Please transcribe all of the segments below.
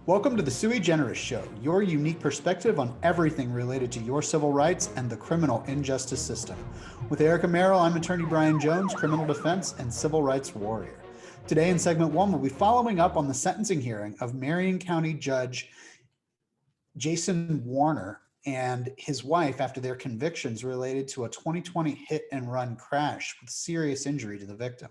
Welcome to the Sui Generis Show, your unique perspective on everything related to your civil rights and the criminal injustice system. With Erica Merrill, I'm attorney Brian Jones, criminal defense and civil rights warrior. Today in segment one, we'll be following up on the sentencing hearing of Marion County Judge Jason Warner and his wife after their convictions related to a 2020 hit and run crash with serious injury to the victim.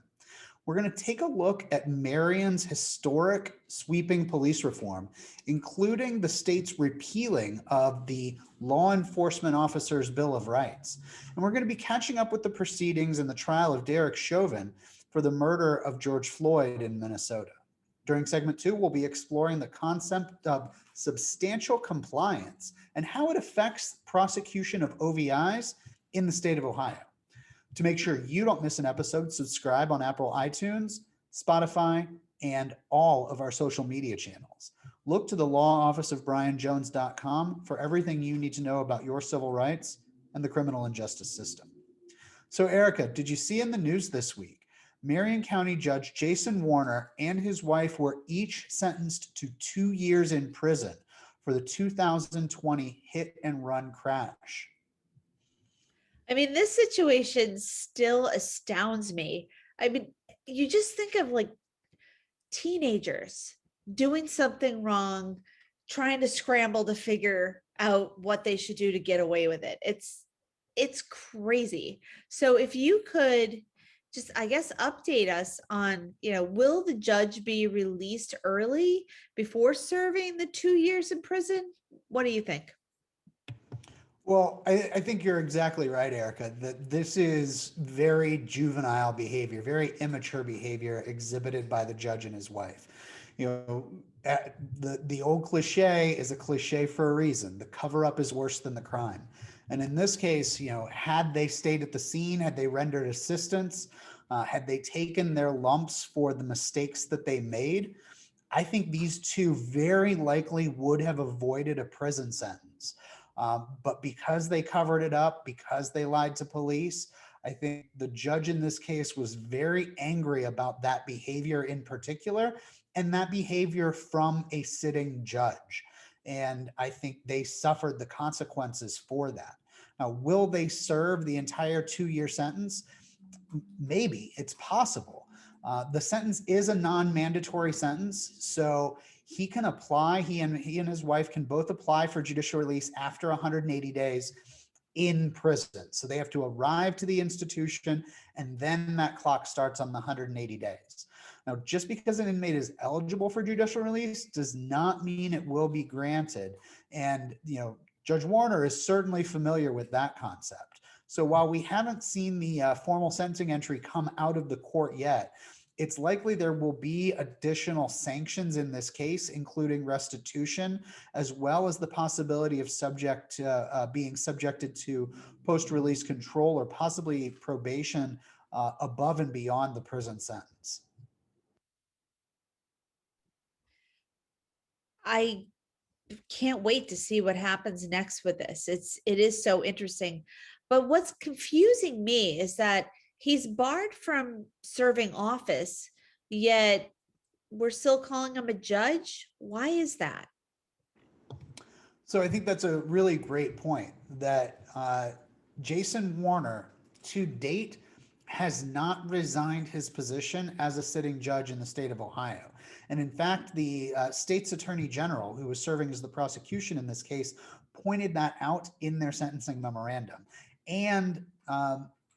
We're going to take a look at Marion's historic sweeping police reform, including the state's repealing of the Law Enforcement Officers' Bill of Rights. And we're going to be catching up with the proceedings in the trial of Derek Chauvin for the murder of George Floyd in Minnesota. During segment two, we'll be exploring the concept of substantial compliance and how it affects prosecution of OVIs in the state of Ohio. To make sure you don't miss an episode, subscribe on Apple iTunes, Spotify, and all of our social media channels. Look to the law office of brianjones.com for everything you need to know about your civil rights and the criminal injustice system. So Erica, did you see in the news this week, Marion County Judge Jason Warner and his wife were each sentenced to 2 years in prison for the 2020 hit and run crash? I mean, this situation still astounds me. I mean, you just think of like teenagers doing something wrong, trying to scramble to figure out what they should do to get away with it. It's crazy. So if you could just, I guess, update us on, will the judge be released early before serving the 2 years in prison? What do you think? Well, I think you're exactly right, Erica, that this is very juvenile behavior, very immature behavior exhibited by the judge and his wife. The old cliche is a cliche for a reason. The cover up is worse than the crime. And in this case, had they stayed at the scene, had they rendered assistance, had they taken their lumps for the mistakes that they made, I think these two very likely would have avoided a prison sentence. But because they covered it up, because they lied to police, I think the judge in this case was very angry about that behavior in particular, and that behavior from a sitting judge. And I think they suffered the consequences for that. Now, will they serve the entire 2-year sentence? Maybe, it's possible. The sentence is a non-mandatory sentence, so he can apply, he and his wife can both apply for judicial release after 180 days in prison. So they have to arrive to the institution, and then that clock starts on the 180 days. Now, just because an inmate is eligible for judicial release does not mean it will be granted. And, Judge Warner is certainly familiar with that concept. So while we haven't seen the formal sentencing entry come out of the court yet, it's likely there will be additional sanctions in this case, including restitution, as well as the possibility of being subjected to post-release control or possibly probation above and beyond the prison sentence. I can't wait to see what happens next with this. It is so interesting. But what's confusing me is that he's barred from serving office, yet we're still calling him a judge. Why is that? So I think that's a really great point, that Jason Warner, to date, has not resigned his position as a sitting judge in the state of Ohio. And in fact, the state's attorney general, who was serving as the prosecution in this case, pointed that out in their sentencing memorandum. And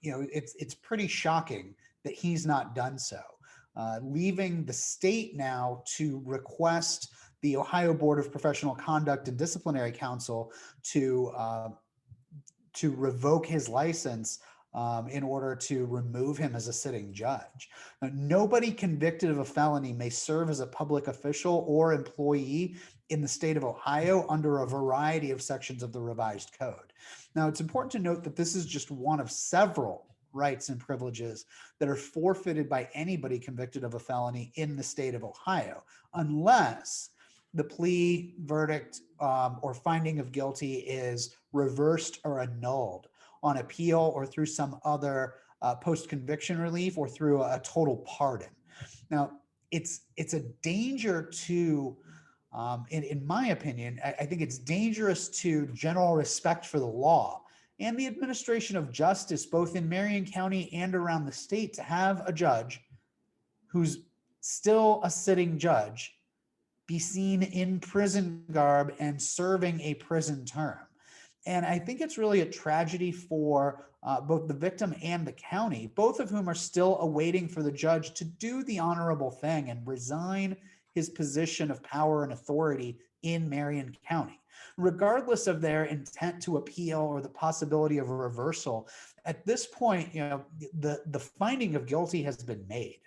it's pretty shocking that he's not done so, leaving the state now to request the Ohio Board of Professional Conduct and Disciplinary Council to revoke his license in order to remove him as a sitting judge. Now, nobody convicted of a felony may serve as a public official or employee in the state of Ohio under a variety of sections of the revised code. Now, it's important to note that this is just one of several rights and privileges that are forfeited by anybody convicted of a felony in the state of Ohio, unless the plea, verdict, or finding of guilty is reversed or annulled on appeal or through some other post-conviction relief or through a total pardon. Now, it's a danger to in my opinion, I think it's dangerous to general respect for the law and the administration of justice, both in Marion County and around the state, to have a judge who's still a sitting judge be seen in prison garb and serving a prison term. And I think it's really a tragedy for both the victim and the county, both of whom are still awaiting for the judge to do the honorable thing and resign his position of power and authority in Marion County. Regardless of their intent to appeal or the possibility of a reversal, at this point, the finding of guilty has been made,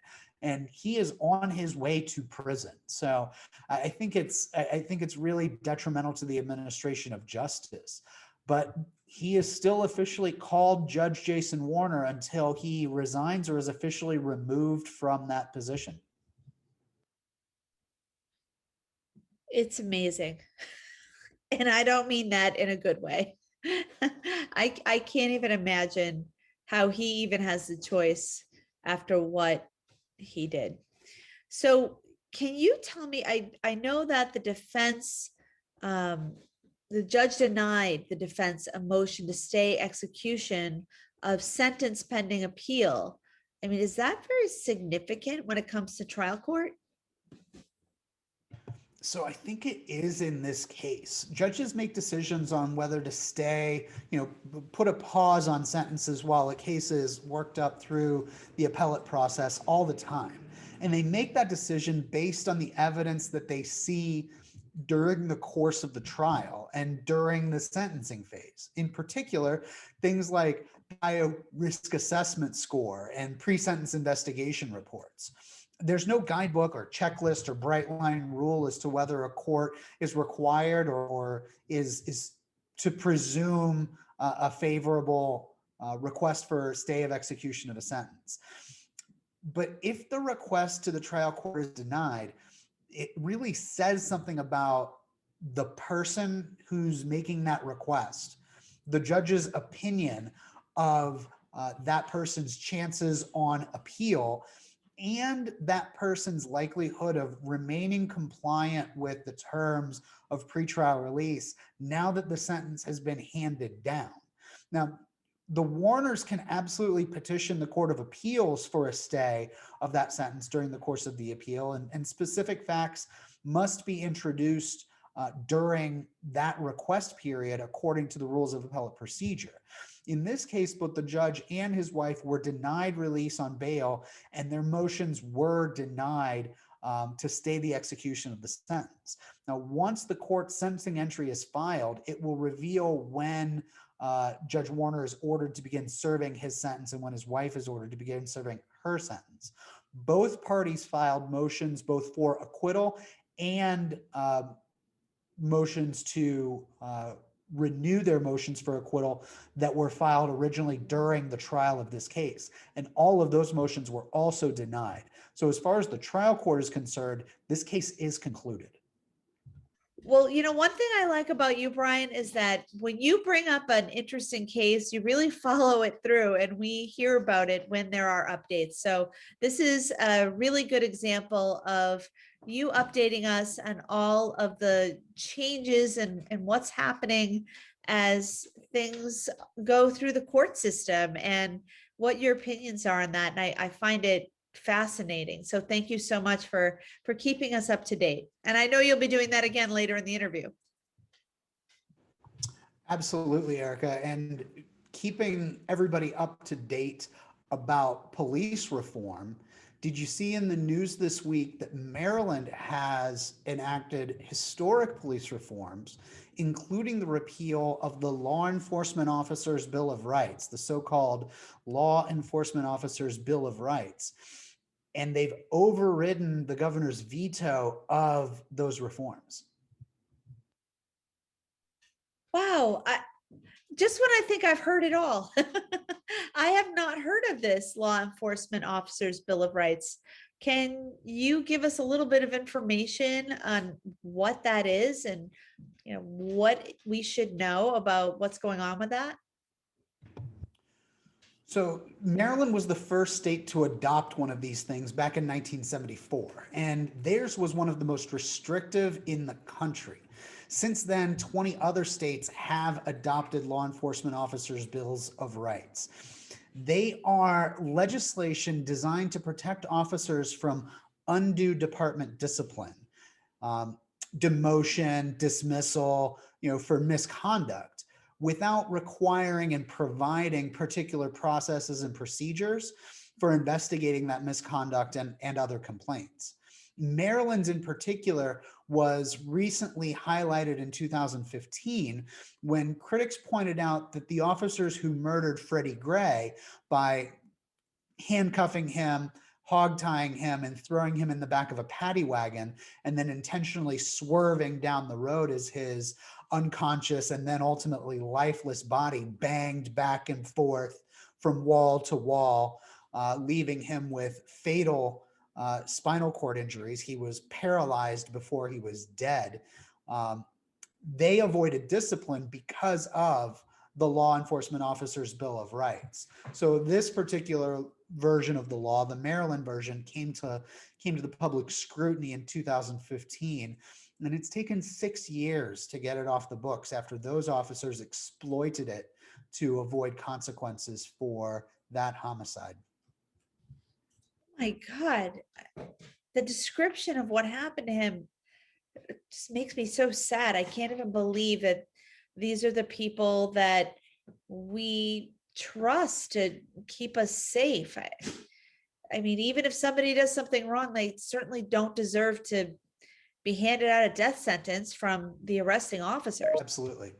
and he is on his way to prison. So I think it's really detrimental to the administration of justice. But he is still officially called Judge Jason Warner until he resigns or is officially removed from that position. It's amazing. And I don't mean that in a good way. I can't even imagine how he even has the choice after what he did. So can you tell me, I know that the defense, the judge denied the defense a motion to stay execution of sentence pending appeal. I mean, is that very significant when it comes to trial court? So I think it is in this case. Judges make decisions on whether to stay, put a pause on sentences while a case is worked up through the appellate process all the time. And they make that decision based on the evidence that they see during the course of the trial and during the sentencing phase. In particular, things like risk assessment score and pre-sentence investigation reports. There's no guidebook or checklist or bright line rule as to whether a court is required or is to presume a favorable request for stay of execution of a sentence. But if the request to the trial court is denied, it really says something about the person who's making that request, the judge's opinion of that person's chances on appeal, and that person's likelihood of remaining compliant with the terms of pretrial release now that the sentence has been handed down. Now, the Warners can absolutely petition the Court of Appeals for a stay of that sentence during the course of the appeal, and specific facts must be introduced during that request period according to the rules of appellate procedure. In this case, both the judge and his wife were denied release on bail, and their motions were denied to stay the execution of the sentence. Now, once the court's sentencing entry is filed, it will reveal when Judge Warner is ordered to begin serving his sentence and when his wife is ordered to begin serving her sentence. Both parties filed motions both for acquittal and motions to renew their motions for acquittal that were filed originally during the trial of this case. And all of those motions were also denied. So as far as the trial court is concerned, this case is concluded. Well, one thing I like about you, Brian, is that when you bring up an interesting case, you really follow it through, and we hear about it when there are updates. So this is a really good example of you updating us on all of the changes and what's happening as things go through the court system and what your opinions are on that. And I find it fascinating. So thank you so much for keeping us up to date. And I know you'll be doing that again later in the interview. Absolutely, Erica. And keeping everybody up to date about police reform, did you see in the news this week that Maryland has enacted historic police reforms, including the repeal of the Law Enforcement Officers Bill of Rights, the so-called Law Enforcement Officers Bill of Rights? And they've overridden the governor's veto of those reforms. Wow. Just when I think I've heard it all, I have not heard of this Law Enforcement Officers Bill of Rights. Can you give us a little bit of information on what that is and what we should know about what's going on with that? So Maryland was the first state to adopt one of these things back in 1974, and theirs was one of the most restrictive in the country. Since then, 20 other states have adopted law enforcement officers' bills of rights. They are legislation designed to protect officers from undue department discipline, um, demotion, dismissal, for misconduct, without requiring and providing particular processes and procedures for investigating that misconduct and other complaints. Maryland's in particular was recently highlighted in 2015 when critics pointed out that the officers who murdered Freddie Gray by handcuffing him, hog tying him, and throwing him in the back of a paddy wagon, and then intentionally swerving down the road as his unconscious and then ultimately lifeless body banged back and forth from wall to wall, leaving him with fatal spinal cord injuries. He was paralyzed before he was dead. Um, they avoided discipline because of the law enforcement officer's Bill of Rights. So this particular version of the law, the Maryland version, came to the public scrutiny in 2015, and it's taken 6 years to get it off the books after those officers exploited it to avoid consequences for that homicide. My God, the description of what happened to him just makes me so sad. I can't even believe that these are the people that we trust to keep us safe. I mean, even if somebody does something wrong, they certainly don't deserve to be handed out a death sentence from the arresting officers. Absolutely.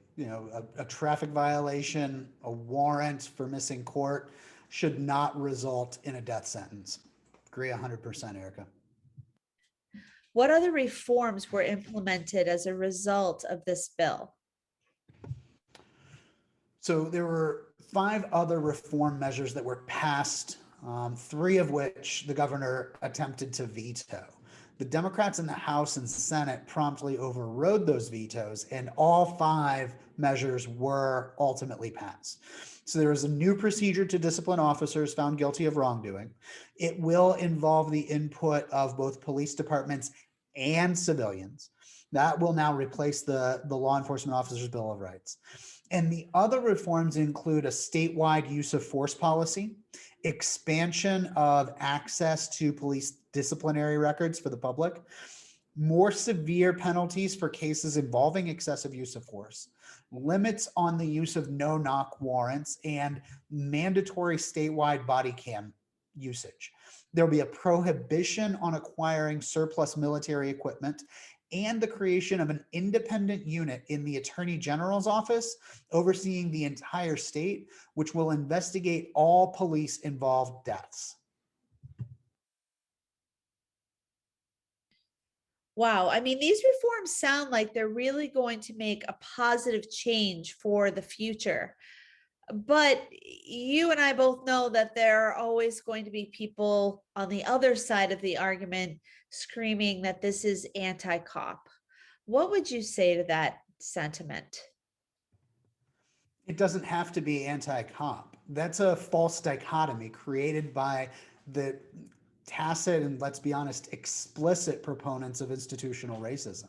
A traffic violation, a warrant for missing court should not result in a death sentence. Agree 100%, Erica. What other reforms were implemented as a result of this bill? So there were 5 other reform measures that were passed, 3 of which the governor attempted to veto. The Democrats in the House and Senate promptly overrode those vetoes, and all 5 measures were ultimately passed. So there is a new procedure to discipline officers found guilty of wrongdoing. It will involve the input of both police departments and civilians. That will now replace the law enforcement officers' Bill of Rights. And the other reforms include a statewide use of force policy, expansion of access to police disciplinary records for the public, more severe penalties for cases involving excessive use of force, limits on the use of no-knock warrants, and mandatory statewide body cam usage. There'll be a prohibition on acquiring surplus military equipment and the creation of an independent unit in the Attorney General's office overseeing the entire state, which will investigate all police-involved deaths. Wow. I mean, these reforms sound like they're really going to make a positive change for the future. But you and I both know that there are always going to be people on the other side of the argument screaming that this is anti-cop. What would you say to that sentiment? It doesn't have to be anti-cop. That's a false dichotomy created by the tacit and, let's be honest, explicit proponents of institutional racism.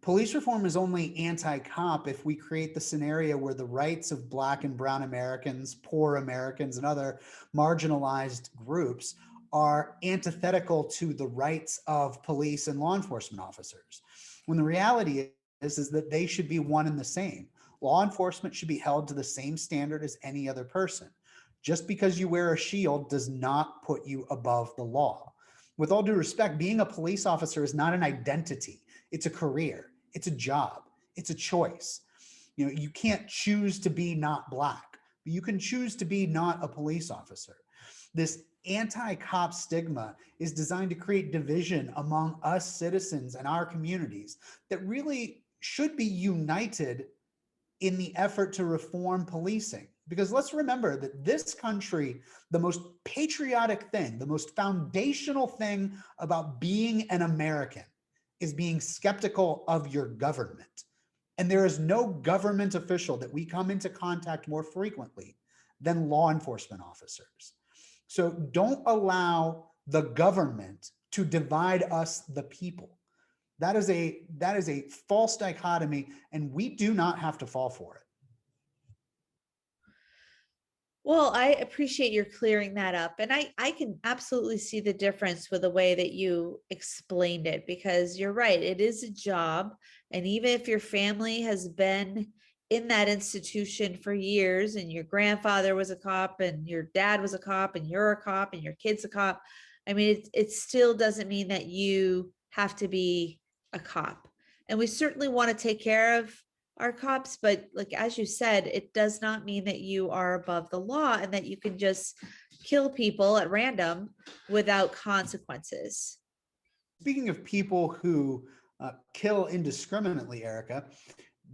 Police reform is only anti-cop if we create the scenario where the rights of Black and Brown Americans, poor Americans, and other marginalized groups are antithetical to the rights of police and law enforcement officers. When the reality is that they should be one and the same. Law enforcement should be held to the same standard as any other person. Just because you wear a shield does not put you above the law. With all due respect, being a police officer is not an identity. It's a career. It's a job. It's a choice. You can't choose to be not Black, but you can choose to be not a police officer. This anti-cop stigma is designed to create division among us citizens and our communities that really should be united in the effort to reform policing. Because let's remember that this country, the most patriotic thing, the most foundational thing about being an American is being skeptical of your government. And there is no government official that we come into contact more frequently than law enforcement officers. So don't allow the government to divide us, the people. That is a false dichotomy, and we do not have to fall for it. Well, I appreciate your clearing that up. And I can absolutely see the difference with the way that you explained it, because you're right, it is a job. And even if your family has been in that institution for years, and your grandfather was a cop, and your dad was a cop, and you're a cop, and your kid's a cop, I mean, it still doesn't mean that you have to be a cop. And we certainly want to take care of our cops, but like as you said, it does not mean that you are above the law and that you can just kill people at random without consequences. Speaking of people who kill indiscriminately, Erica,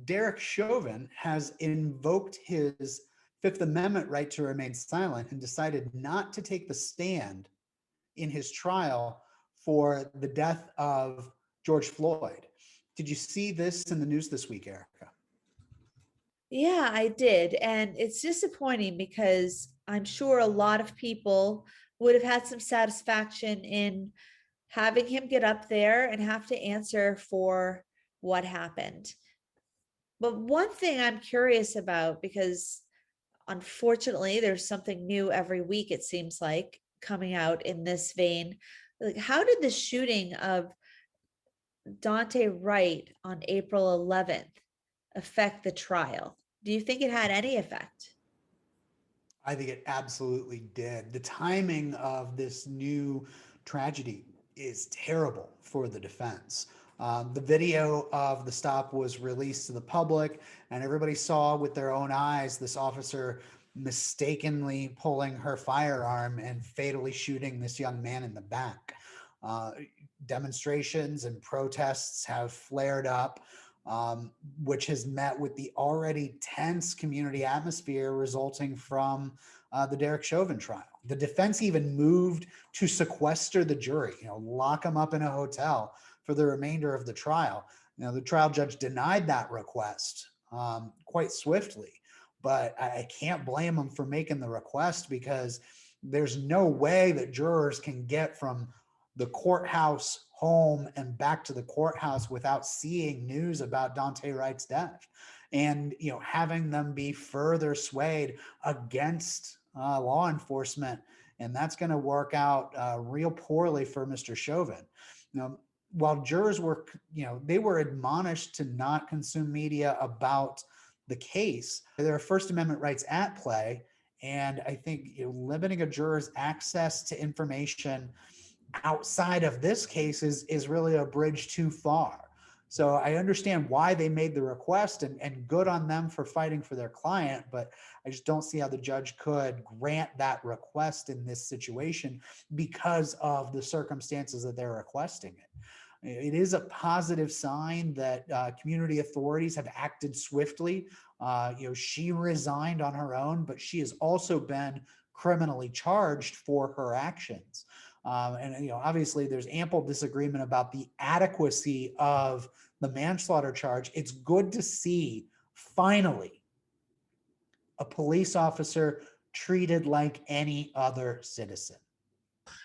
Derek Chauvin has invoked his Fifth Amendment right to remain silent and decided not to take the stand in his trial for the death of George Floyd. Did you see this in the news this week, Erica? Yeah, I did. And it's disappointing because I'm sure a lot of people would have had some satisfaction in having him get up there and have to answer for what happened. But one thing I'm curious about, because unfortunately there's something new every week, it seems like, coming out in this vein. Like, how did the shooting of Dante Wright on April 11th affect the trial? Do you think it had any effect? I think it absolutely did. The timing of this new tragedy is terrible for the defense. The video of the stop was released to the public, and everybody saw with their own eyes this officer mistakenly pulling her firearm and fatally shooting this young man in the back. Uh, Demonstrations and protests have flared up, which has met with the already tense community atmosphere resulting from the Derek Chauvin trial. The defense even moved to sequester the jury, lock them up in a hotel for the remainder of the trial. The trial judge denied that request quite swiftly, but I can't blame him for making the request, because there's no way that jurors can get from the courthouse home and back to the courthouse without seeing news about Dante Wright's death, and having them be further swayed against law enforcement, and that's going to work out real poorly for Mr. Chauvin. While jurors were, they were admonished to not consume media about the case, there are First Amendment rights at play, and I think limiting a juror's access to information outside of this case is really a bridge too far. So I understand why they made the request, and good on them for fighting for their client, but I just don't see how the judge could grant that request in this situation because of the circumstances that they're requesting it. It is a positive sign that community authorities have acted swiftly. She resigned on her own, but she has also been criminally charged for her actions. And obviously there's ample disagreement about the adequacy of the manslaughter charge. It's good to see finally a police officer treated like any other citizen.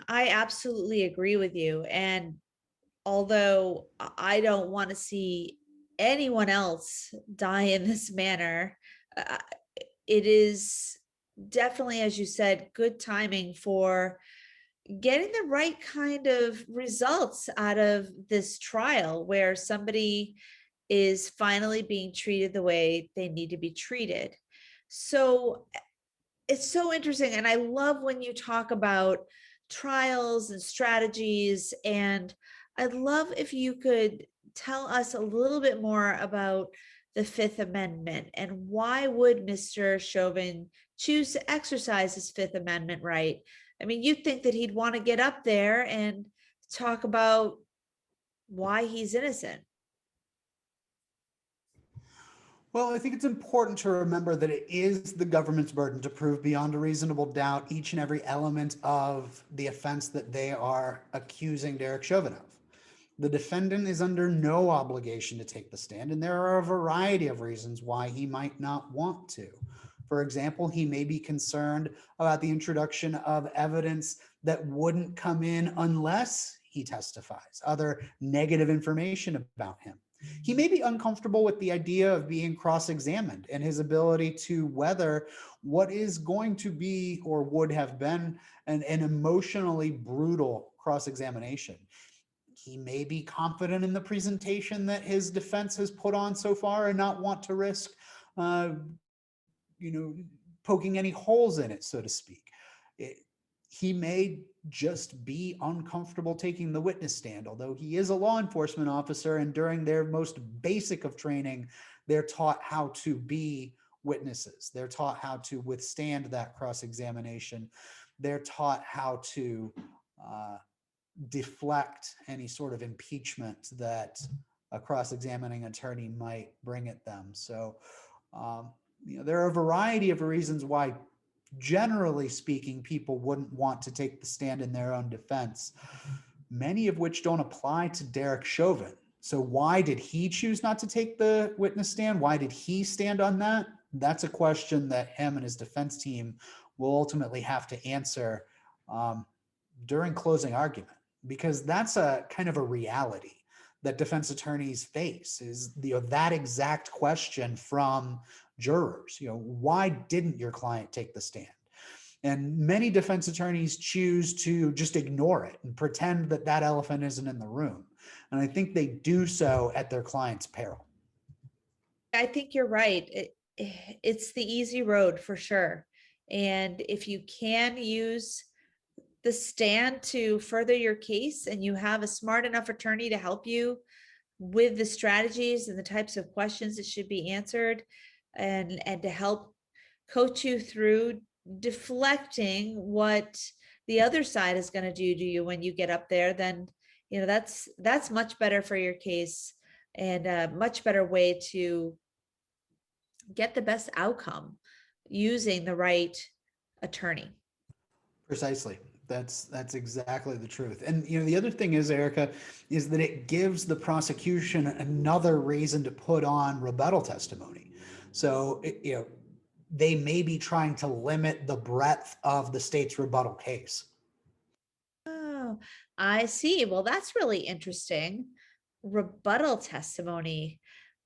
I absolutely agree with you. And although I don't want to see anyone else die in this manner, uh, it is definitely, as you said, good timing for getting the right kind of results out of this trial, where somebody is finally being treated the way they need to be treated. So it's so interesting. And I love when you talk about trials and strategies. And I'd love if you could tell us a little bit more about the Fifth Amendment, and why would Mr. Chauvin choose to exercise his Fifth Amendment right? I mean, you'd think that he'd want to get up there and talk about why he's innocent. Well, I think it's important to remember that it is the government's burden to prove beyond a reasonable doubt each and every element of the offense that they are accusing Derek Chauvin of. The defendant is under no obligation to take the stand, and there are a variety of reasons why he might not want to. For example, he may be concerned about the introduction of evidence that wouldn't come in unless he testifies, other negative information about him. He may be uncomfortable with the idea of being cross-examined and his ability to weather what is going to be or would have been an emotionally brutal cross-examination. He may be confident in the presentation that his defense has put on so far and not want to risk, uh, poking any holes in it, so to speak. He may just be uncomfortable taking the witness stand, although he is a law enforcement officer, and during their most basic of training, they're taught how to be witnesses. They're taught how to withstand that cross-examination. They're taught how to deflect any sort of impeachment that a cross-examining attorney might bring at them. So, there are a variety of reasons why, generally speaking, people wouldn't want to take the stand in their own defense, many of which don't apply to Derek Chauvin. So why did he choose not to take the witness stand? Why did he stand on that? That's a question that him and his defense team will ultimately have to answer during closing argument, because that's a kind of a reality that defense attorneys face, is that exact question from jurors. Why didn't your client take the stand? And many defense attorneys choose to just ignore it and pretend that that elephant isn't in the room. And I think they do so at their client's peril. I think you're right. It's the easy road for sure. And if you can use the stand to further your case and you have a smart enough attorney to help you with the strategies and the types of questions that should be answered, and to help coach you through deflecting what the other side is going to do to you when you get up there, then that's much better for your case and a much better way to get the best outcome using the right attorney. Precisely. That's exactly the truth. And the other thing is, Erica, is that it gives the prosecution another reason to put on rebuttal testimony. So they may be trying to limit the breadth of the state's rebuttal case. Oh, I see. Well, that's really interesting. Rebuttal testimony.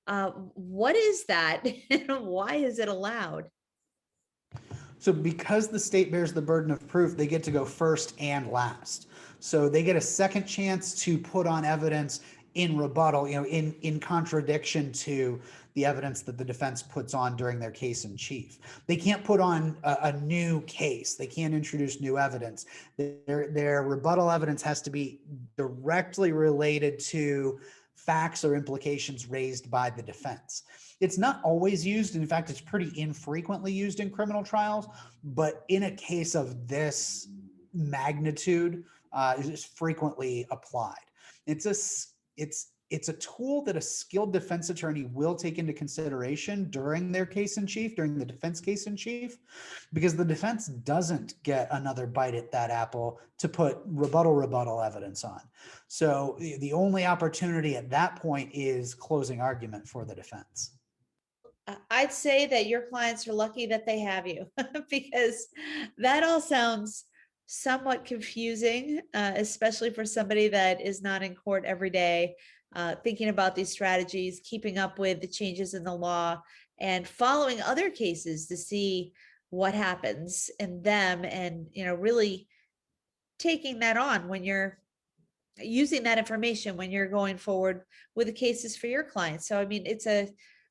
What is that? And why is it allowed? So because the state bears the burden of proof, they get to go first and last. So they get a second chance to put on evidence in rebuttal, in contradiction to the evidence that the defense puts on during their case in chief. They can't put on a new case. They can't introduce new evidence. Their rebuttal evidence has to be directly related to facts or implications raised by the defense. It's not always used. In fact, it's pretty infrequently used in criminal trials, but in a case of this magnitude, it is frequently applied. It's a tool that a skilled defense attorney will take into consideration during their case in chief, during the defense case in chief, because the defense doesn't get another bite at that apple to put rebuttal evidence on. So the only opportunity at that point is closing argument for the defense. I'd say that your clients are lucky that they have you because that all sounds somewhat confusing, especially for somebody that is not in court every day, thinking about these strategies, keeping up with the changes in the law, and following other cases to see what happens in them, and really taking that on when you're using that information when you're going forward with the cases for your clients. So, I mean, it's a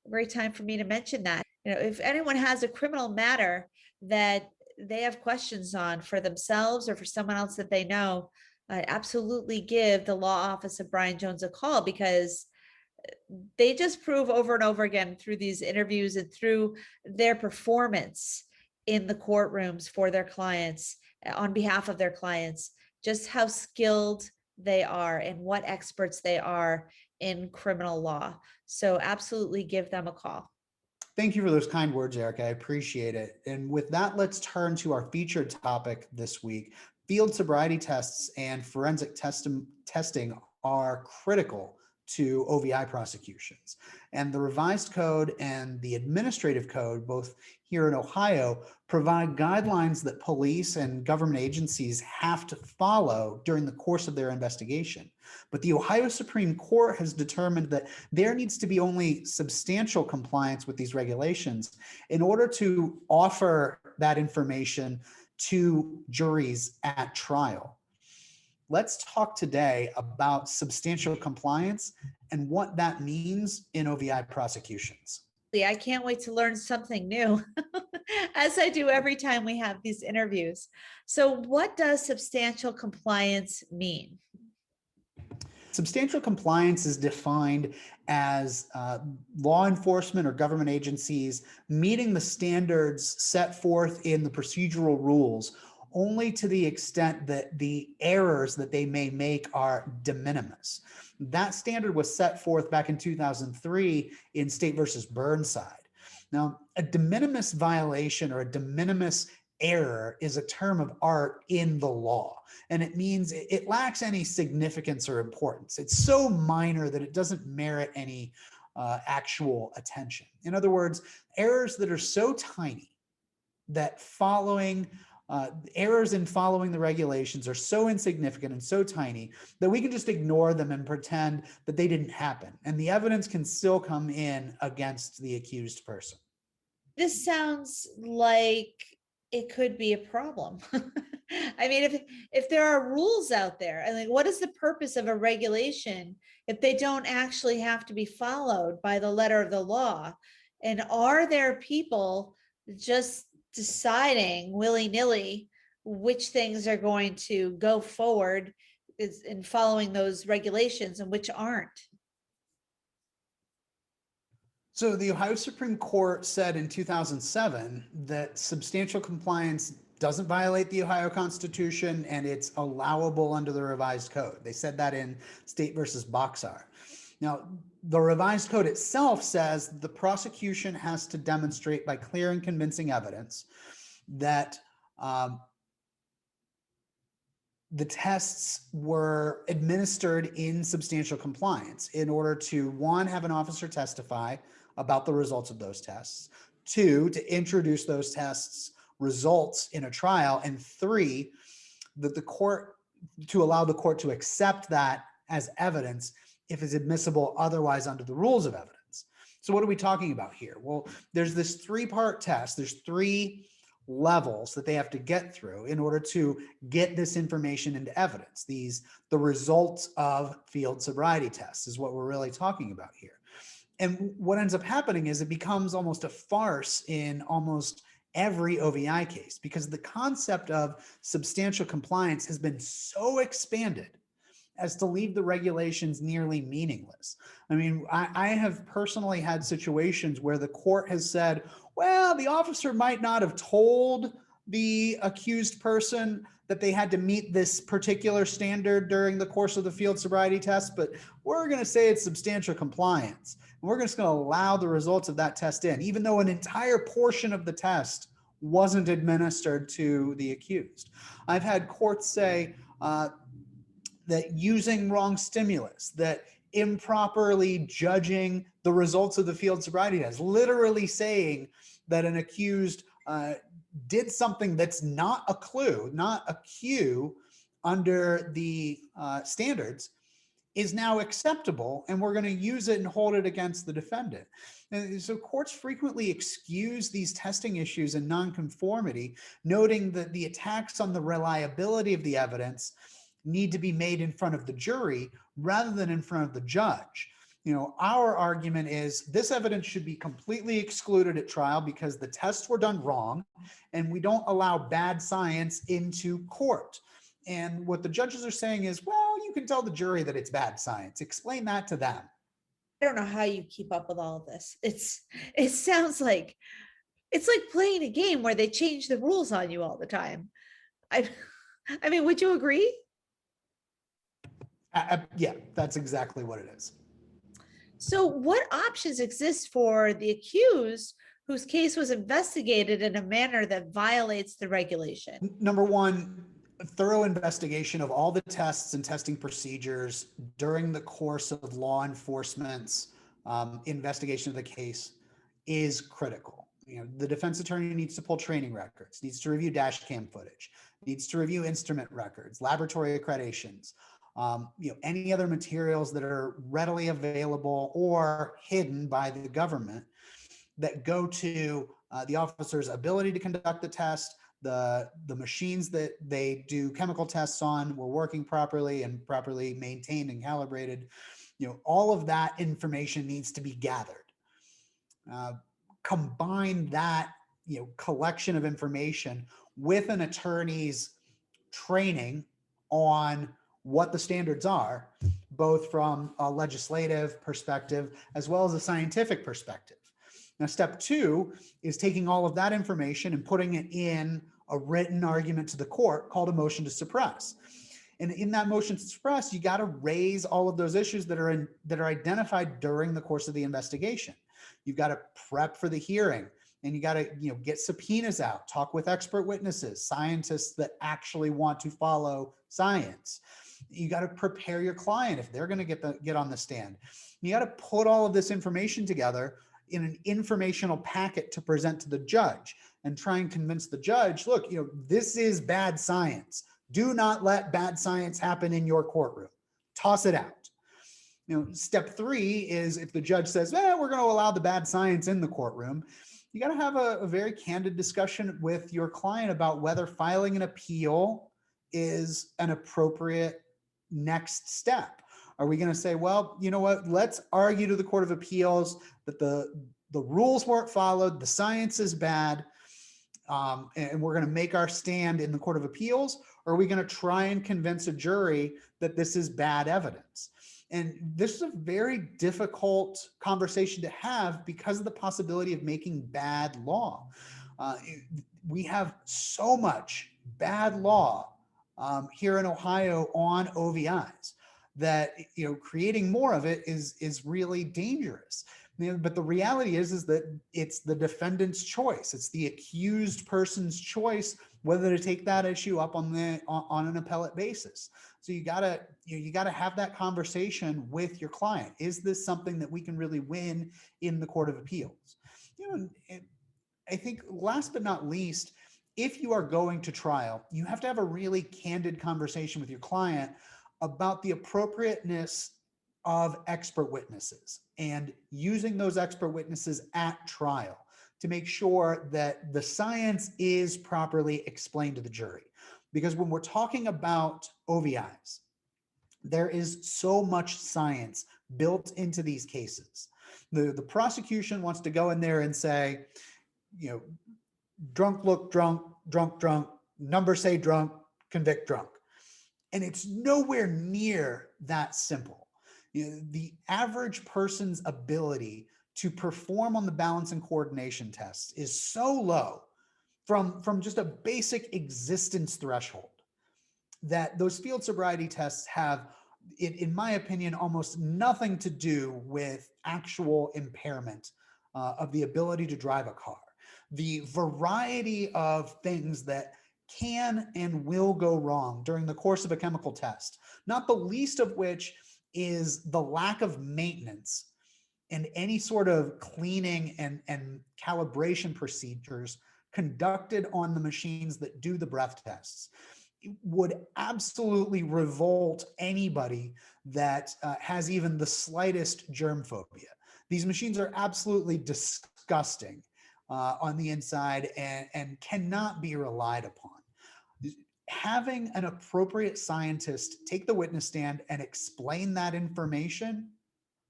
great time for me to mention that, if anyone has a criminal matter that they have questions on for themselves or for someone else that they know, absolutely give the law office of Brian Jones a call, because they just prove over and over again through these interviews and through their performance in the courtrooms for their clients, on behalf of their clients, just how skilled they are and what experts they are in criminal law. So absolutely give them a call. Thank you for those kind words, Eric. I appreciate it. And with that, let's turn to our featured topic this week. Field sobriety tests and forensic testing are critical to OVI prosecutions. And the revised code and the administrative code, both here in Ohio, provide guidelines that police and government agencies have to follow during the course of their investigation. But the Ohio Supreme Court has determined that there needs to be only substantial compliance with these regulations in order to offer that information to juries at trial. Let's talk today about substantial compliance and what that means in OVI prosecutions. I can't wait to learn something new, as I do every time we have these interviews. So what does substantial compliance mean? Substantial compliance is defined as law enforcement or government agencies meeting the standards set forth in the procedural rules only to the extent that the errors that they may make are de minimis. That standard was set forth back in 2003 in State versus Burnside. Now, a de minimis violation or a de minimis error is a term of art in the law, and it means it lacks any significance or importance. It's so minor that it doesn't merit any actual attention. In other words, errors that are so tiny that errors in following the regulations are so insignificant and so tiny that we can just ignore them and pretend that they didn't happen. And the evidence can still come in against the accused person. This sounds like it could be a problem. I mean, if there are rules out there, and like, what is the purpose of a regulation if they don't actually have to be followed by the letter of the law? And are there people just deciding willy-nilly which things are going to go forward in following those regulations and which aren't? So the Ohio Supreme Court said in 2007 that substantial compliance doesn't violate the Ohio Constitution and it's allowable under the revised code. They said that in State versus Boxar. Now, the revised code itself says the prosecution has to demonstrate by clear and convincing evidence that the tests were administered in substantial compliance in order to, one, have an officer testify about the results of those tests, two, to introduce those tests results in a trial, and three, that to allow the court to accept that as evidence if it's admissible otherwise under the rules of evidence. So what are we talking about here? Well, there's this three-part test. There's three levels that they have to get through in order to get this information into evidence. The results of field sobriety tests is what we're really talking about here. And what ends up happening is it becomes almost a farce in almost every OVI case because the concept of substantial compliance has been so expanded as to leave the regulations nearly meaningless. I mean, I have personally had situations where the court has said, well, the officer might not have told the accused person that they had to meet this particular standard during the course of the field sobriety test, but we're going to say it's substantial compliance. And we're just going to allow the results of that test in, even though an entire portion of the test wasn't administered to the accused. I've had courts say, that using wrong stimulus, that improperly judging the results of the field sobriety test, literally saying that an accused did something that's not a clue, not a cue under the standards, is now acceptable, and we're going to use it and hold it against the defendant. And so courts frequently excuse these testing issues and nonconformity, noting that the attacks on the reliability of the evidence need to be made in front of the jury rather than in front of the judge. You know, our argument is this evidence should be completely excluded at trial because the tests were done wrong and we don't allow bad science into court. And what the judges are saying is, well, you can tell the jury that it's bad science. Explain that to them. I don't know how you keep up with all of this. It sounds like it's like playing a game where they change the rules on you all the time. I mean, would you agree? Yeah, that's exactly what it is. So what options exist for the accused whose case was investigated in a manner that violates the regulation? Number one, thorough investigation of all the tests and testing procedures during the course of law enforcement's investigation of the case is critical. The defense attorney needs to pull training records, needs to review dash cam footage, needs to review instrument records, laboratory accreditations, any other materials that are readily available or hidden by the government that go to the officer's ability to conduct the test, the machines that they do chemical tests on were working properly and properly maintained and calibrated. All of that information needs to be gathered. Combine that collection of information with an attorney's training on what the standards are, both from a legislative perspective as well as a scientific perspective. Now, step two is taking all of that information and putting it in a written argument to the court called a motion to suppress. And in that motion to suppress, you got to raise all of those issues that are identified during the course of the investigation. You've got to prep for the hearing, and you got to get subpoenas out, talk with expert witnesses, scientists that actually want to follow science. You got to prepare your client if they're going to get on the stand. You got to put all of this information together in an informational packet to present to the judge and try and convince the judge, look, this is bad science. Do not let bad science happen in your courtroom. Toss it out. Step three is if the judge says, we're going to allow the bad science in the courtroom, you got to have a very candid discussion with your client about whether filing an appeal is an appropriate next step. Are we going to say, well, you know what, let's argue to the Court of Appeals that the rules weren't followed, the science is bad, and we're going to make our stand in the Court of Appeals? Or are we going to try and convince a jury that this is bad evidence? And this is a very difficult conversation to have because of the possibility of making bad law. We have so much bad law here in Ohio on OVIs that creating more of it is really dangerous. But the reality is that it's the defendant's choice. It's the accused person's choice whether to take that issue up on an appellate basis. So you gotta have that conversation with your client. Is this something that we can really win in the Court of Appeals? I think last but not least, if you are going to trial, you have to have a really candid conversation with your client about the appropriateness of expert witnesses and using those expert witnesses at trial to make sure that the science is properly explained to the jury. Because when we're talking about OVIs, there is so much science built into these cases. The prosecution wants to go in there and say, drunk look drunk, drunk drunk, numbers say drunk, convict drunk. And it's nowhere near that simple. The average person's ability to perform on the balance and coordination tests is so low from just a basic existence threshold that those field sobriety tests have, in my opinion, almost nothing to do with actual impairment of the ability to drive a car. The variety of things that can and will go wrong during the course of a chemical test, not the least of which is the lack of maintenance and any sort of cleaning and calibration procedures conducted on the machines that do the breath tests. It would absolutely revolt anybody that has even the slightest germ phobia. These machines are absolutely disgusting on the inside and cannot be relied upon. Having an appropriate scientist take the witness stand and explain that information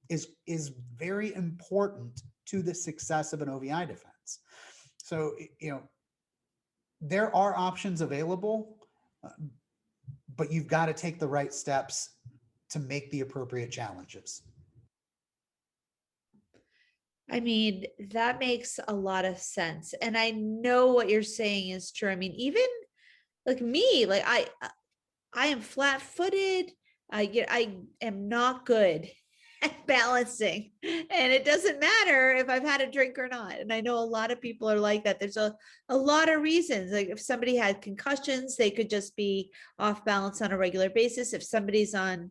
is very important to the success of an OVI defense. So, there are options available, but you've got to take the right steps to make the appropriate challenges. I mean, that makes a lot of sense. And I know what you're saying is true. I mean, even like me, like I am flat-footed. I am not good and balancing. And it doesn't matter if I've had a drink or not. And I know a lot of people are like that. There's a lot of reasons. Like if somebody had concussions, they could just be off balance on a regular basis. If somebody's on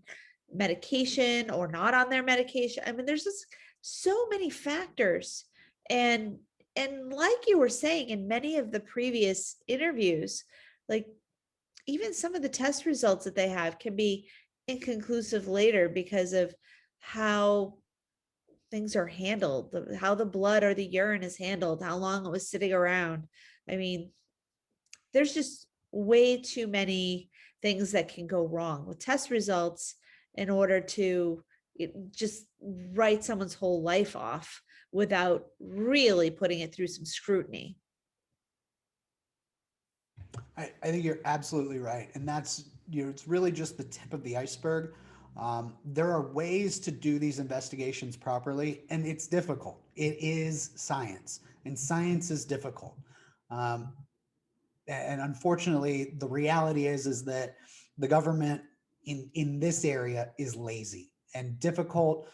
medication or not on their medication, I mean, there's just so many factors. And like you were saying in many of the previous interviews, like even some of the test results that they have can be inconclusive later because of how things are handled, how the blood or the urine is handled, how long it was sitting around. I mean, there's just way too many things that can go wrong with test results in order to just write someone's whole life off without really putting it through some scrutiny. I think you're absolutely right. And that's, it's really just the tip of the iceberg. There are ways to do these investigations properly, and it's difficult. It is science, and science is difficult. And unfortunately, the reality is that the government in this area is lazy, and difficult.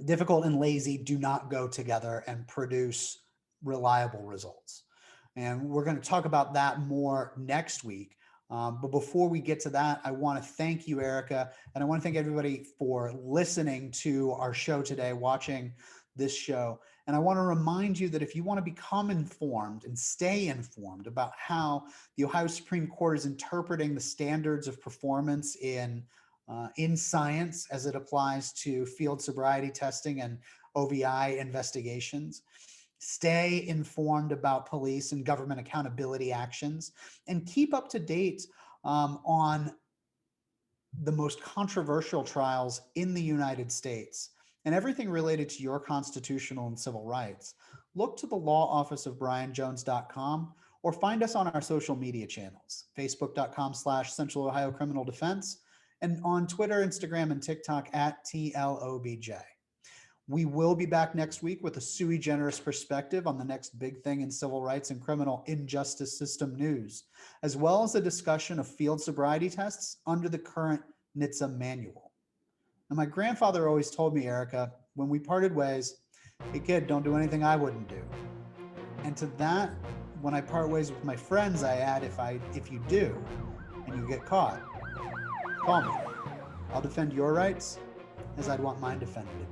Difficult and lazy do not go together and produce reliable results. And we're going to talk about that more next week. But before we get to that, I want to thank you, Erica, and I want to thank everybody for listening to our show today, watching this show. And I want to remind you that if you want to become informed and stay informed about how the Ohio Supreme Court is interpreting the standards of performance in science as it applies to field sobriety testing and OVI investigations, stay informed about police and government accountability actions, and keep up to date on the most controversial trials in the United States and everything related to your constitutional and civil rights, look to the law office of brianjones.com or find us on our social media channels, facebook.com/Central Ohio Criminal Defense, and on Twitter, Instagram, and TikTok at TLOBJ. We will be back next week with a sui generis perspective on the next big thing in civil rights and criminal injustice system news, as well as a discussion of field sobriety tests under the current NHTSA manual. Now, my grandfather always told me, Erica, when we parted ways, hey kid, don't do anything I wouldn't do. And to that, when I part ways with my friends, I add, if you do, and you get caught, call me. I'll defend your rights as I'd want mine defended.